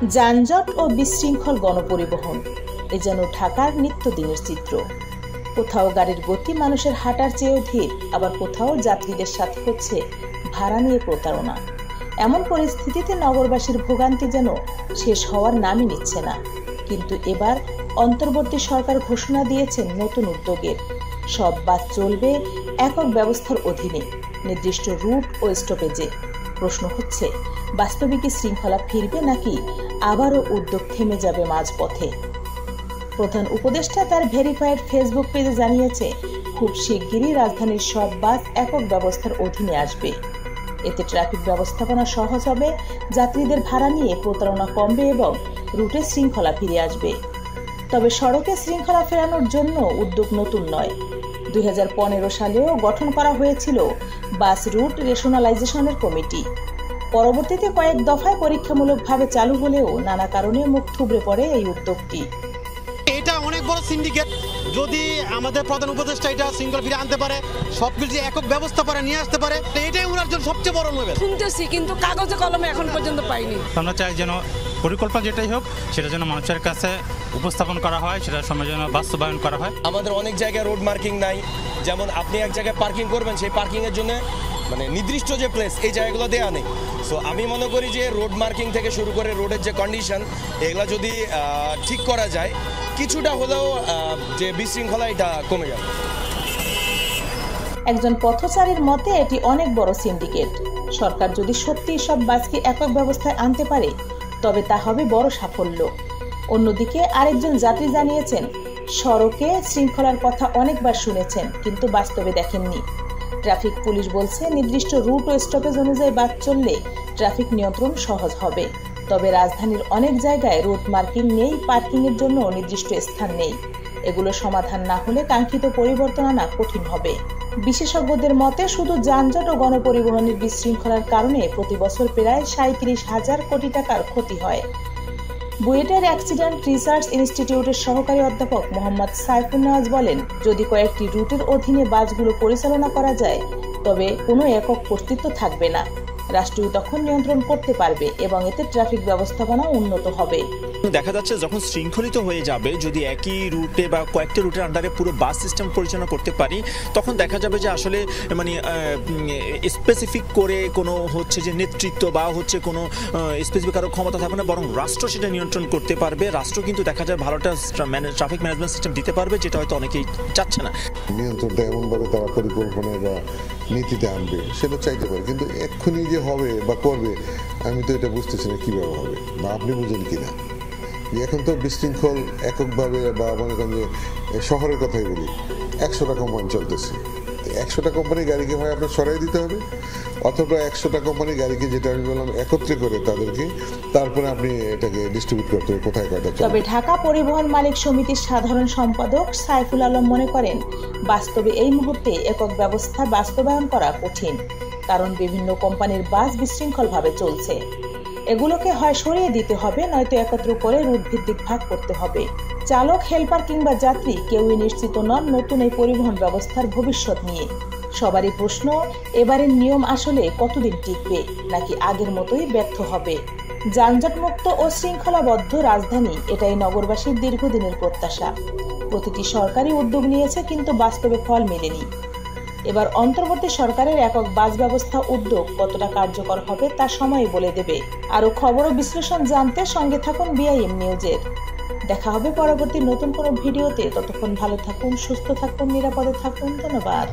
যানজট ও বিশৃঙ্খল গণপরিবহন এ যেন ঢাকার নিত্যদিনের চিত্র। কোথাও গাড়ির গতি মানুষের হাঁটার চেয়েও ধীর, আবার কোথাও যাত্রীদের সাথে হচ্ছে ভাড়া নিয়ে প্রতারণা। এমন পরিস্থিতিতে নগরবাসীর ভোগান্তি যেন শেষ হওয়ার নামই নিচ্ছে না। কিন্তু এবার অন্তর্বর্তী সরকার ঘোষণা দিয়েছেন নতুন উদ্যোগের। সব বাস চলবে একক ব্যবস্থার অধীনে, নির্দিষ্ট রুট ও স্টপেজে। প্রশ্ন হচ্ছে, বাস্তবে কি শৃঙ্খলা ফিরবে নাকি আবারও উদ্যোগ থেমে যাবে মাঝপথে? প্রধান উপদেষ্টা তার ভেরিফাইড ফেসবুক পেজে জানিয়েছে, খুব শিগগিরই রাজধানীর সব বাস একক ব্যবস্থার অধীনে আসবে। এতে ট্রাফিক ব্যবস্থাপনা সহজ হবে, যাত্রীদের ভাড়া নিয়ে প্রতারণা কমবে এবং রুটে শৃঙ্খলা ফিরে আসবে। তবে সড়কে শৃঙ্খলা ফেরানোর জন্য উদ্যোগ নতুন নয়। 2015 সালেও গঠন করা হয়েছিল বাস রুট রেশনালাইজেশনের কমিটি। পরবর্তীতে কয়েক দফায় পরীক্ষামূলকভাবে চালু হলেও নানা কারণে মুখ থুবড়ে পড়ে এই উদ্যোগটি। এটা অনেক বড় সিন্ডিকেট। যদি আমাদের প্রধান উপদেষ্টা এটা শৃঙ্খলা ফিরে আনতে পারে, সবকিছু একক ব্যবস্থা করে নিয়ে আসতে পারে, এটাই ওনার জন্য সবচেয়ে বড় নোবেল। শুনতেছি কিন্তু কাগজে কলমে এখন পর্যন্ত পাইনি। আমরা চাই যেন পরিকল্পনা যেটাই হোক সেটা যেন মানুষের কাছে উপস্থাপন করা হয়, সেটা সময় যেন বাস্তবায়ন করা হয়। আমাদের অনেক জায়গায় রোড মার্কিং নাই, যেমন আপনি এক জায়গায় পার্কিং করবেন, সেই পার্কিংয়ের জন্য মানে নির্দিষ্ট যে প্লেস এই জায়গাগুলো দেওয়া নেই। সো আমি মনে করি যে রোড মার্কিং থেকে শুরু করে রোডের যে কন্ডিশন, এগুলো যদি ঠিক করা যায়, কিছুটা হলেও যে বিশৃঙ্খলা এটা কমে যাবে। একজন পথচারীর মতে এটি অনেক বড় সিন্ডিকেট। সরকার যদি সত্যি সব বাসকে একক ব্যবস্থায় আনতে পারে তবে তা হবে বড় সাফল্য। অন্যদিকে আরেকজন যাত্রী জানিয়েছেন, সড়কে শৃঙ্খলার কথা অনেকবার শুনেছেন কিন্তু বাস্তবে দেখেননি। ট্রাফিক পুলিশ বলছে, নির্দিষ্ট রুট ও স্টপেজ অনুযায়ী বাস চললে ট্রাফিক নিয়ন্ত্রণ সহজ হবে। তবে রাজধানীর অনেক জায়গায় রুট মার্কিং নেই, পার্কিংয়ের জন্য নির্দিষ্ট স্থান নেই। এগুলো সমাধান না হলে কাঙ্ক্ষিত পরিবর্তন আনা কঠিন হবে। বিশেষজ্ঞদের মতে, শুধু যানজট ও গণপরিবহনের বিশৃঙ্খলার কারণে প্রতি বছর প্রায় 37,000 কোটি টাকার ক্ষতি হয়। বুয়েটের অ্যাক্সিডেন্ট রিসার্চ ইনস্টিটিউটের সহকারী অধ্যাপক মোহাম্মদ সাইফুন নাজ বলেন, যদি কয়েকটি রুটের অধীনে বাসগুলো পরিচালনা করা যায় তবে কোনো একক কর্তৃত্ব থাকবে না। রাষ্ট্র তখন নিয়ন্ত্রণ করতে পারবে এবং এতে ট্রাফিক ব্যবস্থাপনা উন্নত হবে। দেখা যাচ্ছে যখন শৃঙ্খলিত হয়ে যাবে, যদি একই রুটে বা কয়েকটা রুটের আন্ডারে পুরো বাস সিস্টেম পরিচালনা করতে পারি, তখন দেখা যাবে যে আসলে মানে স্পেসিফিক করে কোনো হচ্ছে যে নেতৃত্ব বা হচ্ছে কোনো স্পেসিফিক আরও ক্ষমতা থাকবে না, বরং রাষ্ট্র সেটা নিয়ন্ত্রণ করতে পারবে। রাষ্ট্র কিন্তু দেখা যায় ভালোটা ট্রাফিক ম্যানেজমেন্ট সিস্টেম দিতে পারবে, যেটা হয়তো অনেকেই চাচ্ছে না। নিয়ন্ত্রণটা এমনভাবে তারা পরিকল্পনায় বা নীতিতে আনবে সেটা চাইতে পারে, কিন্তু এক্ষুনি যে হবে বা করবে আমি তো এটা বুঝতেছি না কীভাবে হবে, বা আপনি বুঝেন কিনা। এখন তো বিশৃঙ্খল এককভাবে বা মনে করেন যে শহরের কথাই বলি, 100টা কোম্পানি চলতেছে, 100টা কোম্পানি গাড়িকে হয় আপনার সরাই দিতে হবে, অথবা 100টা কোম্পানি গাড়িকে, যেটা আমি বললাম, একত্রে করে তাদেরকে তারপরে আপনি এটাকে ডিস্ট্রিবিউট করতে হবে কোথায় কয়টা। তবে ঢাকা পরিবহন মালিক সমিতির সাধারণ সম্পাদক সাইফুল আলম মনে করেন, বাস্তবে এই মুহূর্তে একক ব্যবস্থা বাস্তবায়ন করা কঠিন, কারণ বিভিন্ন কোম্পানির বাস বিশৃঙ্খলভাবে চলছে। এগুলোকে হয় সরিয়ে দিতে হবে, নয়তো একত্র করে রুট ভিত্তিক ভাগ করতে হবে। চালক, হেল্পার কিংবা যাত্রী কেউই নিশ্চিত নন নতুন এই পরিবহন ব্যবস্থার ভবিষ্যৎ নিয়ে। সবারই প্রশ্ন, এবারের নিয়ম আসলে কতদিন টিকবে নাকি আগের মতোই ব্যর্থ হবে? যানজটমুক্ত ও শৃঙ্খলাবদ্ধ রাজধানী, এটাই নগরবাসীর দীর্ঘদিনের প্রত্যাশা। প্রতিটি সরকারি উদ্যোগ নিয়েছে কিন্তু বাস্তবে ফল মেলেনি। এবার অন্তর্বর্তী সরকারের একক বাস ব্যবস্থা উদ্যোগ কতটা কার্যকর হবে তা সময় বলে দেবে। আরও খবর ও বিশ্লেষণ জানতে সঙ্গে থাকুন বিআইএম নিউজের। দেখা হবে পরবর্তী নতুন কোনো ভিডিওতে। ততক্ষণ ভালো থাকুন, সুস্থ থাকুন, নিরাপদে থাকুন। ধন্যবাদ।